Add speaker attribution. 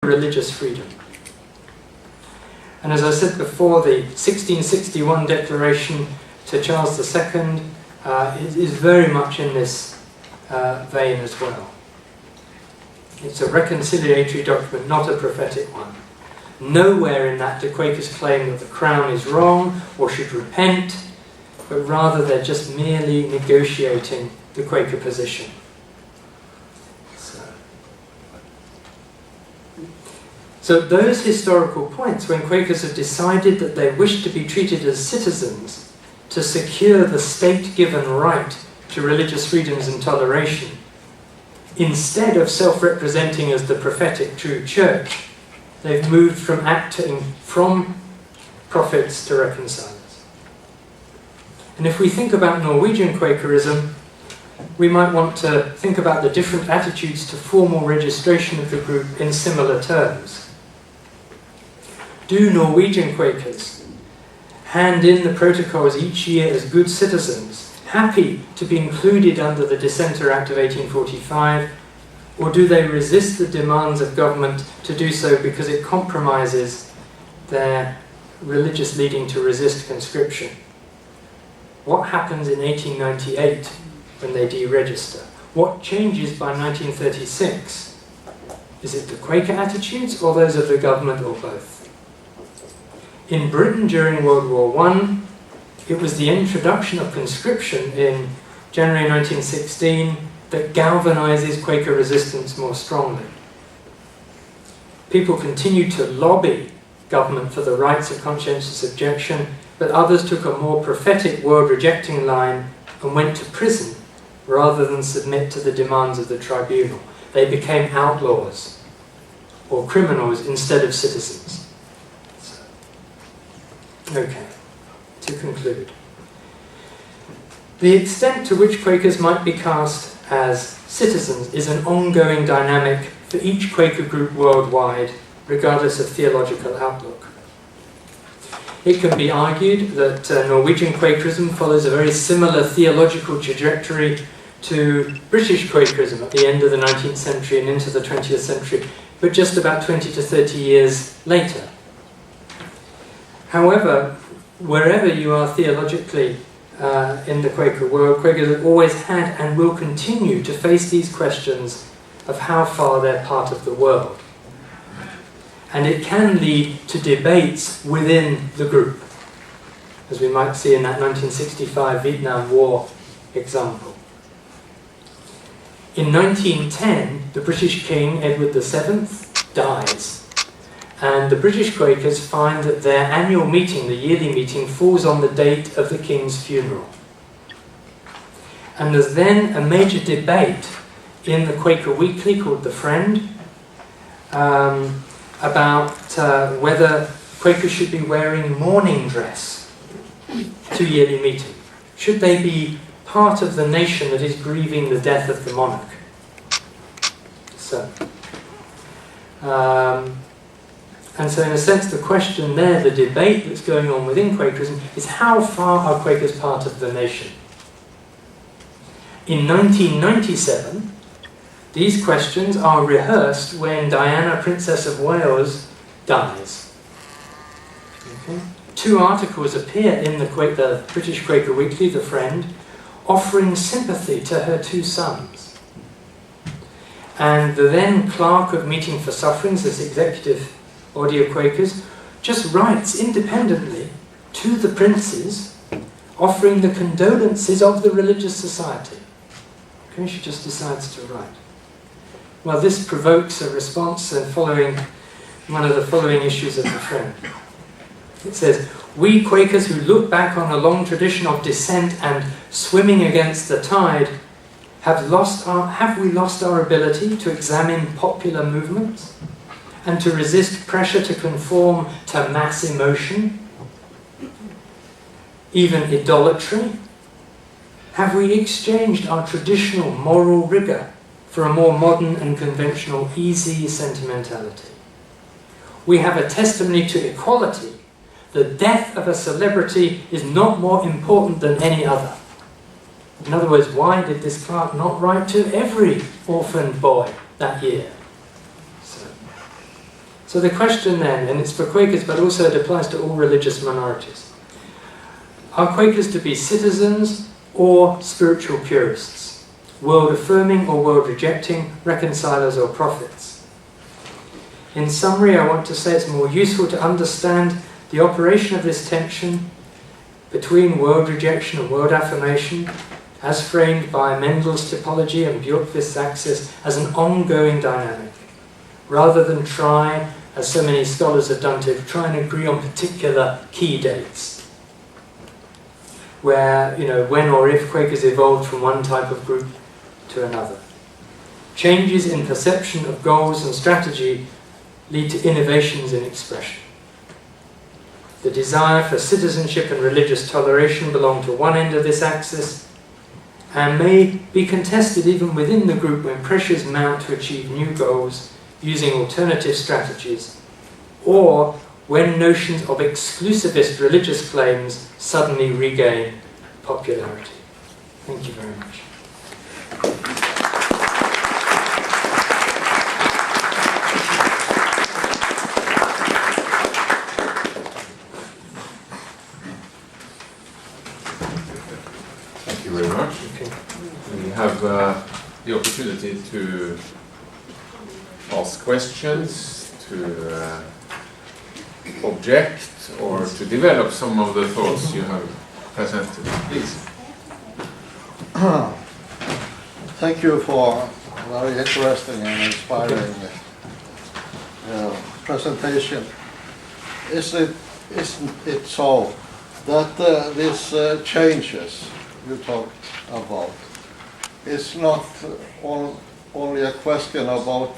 Speaker 1: religious freedom. And as I said before, the 1661 declaration to Charles II is very much in this vein as well. It's a reconciliatory document, not a prophetic one. Nowhere in that do Quakers claim that the Crown is wrong or should repent, but rather they're just merely negotiating the Quaker position. So at those historical points, when Quakers have decided that they wish to be treated as citizens to secure the state-given right to religious freedoms and toleration, instead of self-representing as the prophetic true church, they've moved from acting from prophets to reconcilers. And if we think about Norwegian Quakerism, we might want to think about the different attitudes to formal registration of the group in similar terms. Do Norwegian Quakers hand in the protocols each year as good citizens, happy to be included under the Dissenter Act of 1845, or do they resist the demands of government to do so because it compromises their religious leading to resist conscription? What happens in 1898 when they deregister? What changes by 1936? Is it the Quaker attitudes or those of the government, or both? In Britain during World War I, it was the introduction of conscription in January 1916 that galvanizes Quaker resistance more strongly. People continued to lobby government for the rights of conscientious objection, but others took a more prophetic world-rejecting line and went to prison rather than submit to the demands of the tribunal. They became outlaws or criminals instead of citizens. Okay, to conclude. The extent to which Quakers might be cast as citizens is an ongoing dynamic for each Quaker group worldwide, regardless of theological outlook. It can be argued that Norwegian Quakerism follows a very similar theological trajectory to British Quakerism at the end of the 19th century and into the 20th century, but just about 20 to 30 years later. However, wherever you are theologically in the Quaker world, Quakers have always had and will continue to face these questions of how far they're part of the world. And it can lead to debates within the group, as we might see in that 1965 Vietnam War example. In 1910, the British King, Edward VII, dies. And the British Quakers find that their annual meeting, the yearly meeting, falls on the date of the King's funeral. And there's then a major debate in the Quaker Weekly called The Friend about whether Quakers should be wearing mourning dress to yearly meeting. Should they be part of the nation that is grieving the death of the monarch? And so in a sense the question there, the debate that's going on within Quakerism, is how far are Quakers part of the nation? In 1997, these questions are rehearsed when Diana, Princess of Wales, dies. Okay? 2 articles appear in the British Quaker Weekly, The Friend, offering sympathy to her 2 sons. And the then Clerk of Meeting for Sufferings, this executive body of Quakers, just writes independently to the princes, offering the condolences of the religious society. Okay, she just decides to write. Well, this provokes a response, and following one of the following issues of The Friend. It says, "We Quakers who look back on a long tradition of dissent and swimming against the tide, have we lost our ability to examine popular movements and to resist pressure to conform to mass emotion, even idolatry? Have we exchanged our traditional moral rigour for a more modern and conventional easy sentimentality? We have a testimony to equality. The death of a celebrity is not more important than any other." In other words, why did this clerk not write to every orphaned boy that year? So the question then, and it's for Quakers but also it applies to all religious minorities, are Quakers to be citizens or spiritual purists, world-affirming or world-rejecting, reconcilers or prophets? In summary, I want to say it's more useful to understand the operation of this tension between world rejection and world affirmation, as framed by Mendel's typology and Bjorkvist's axis, as an ongoing dynamic, rather than try, as so many scholars have done, to try and agree on particular key dates, where, when or if Quakers evolved from one type of group to another. Changes in perception of goals and strategy lead to innovations in expression. The desire for citizenship and religious toleration belong to one end of this axis, and may be contested even within the group when pressures mount to achieve new goals using alternative strategies, or when notions of exclusivist religious claims suddenly regain popularity. Thank you very much.
Speaker 2: Thank you very much.
Speaker 1: Okay.
Speaker 2: We have the opportunity to ask questions, to object, or to develop some of the thoughts you have presented. Please.
Speaker 3: Thank you for a very interesting and inspiring presentation. Isn't it so that these changes you talked about is not only a question about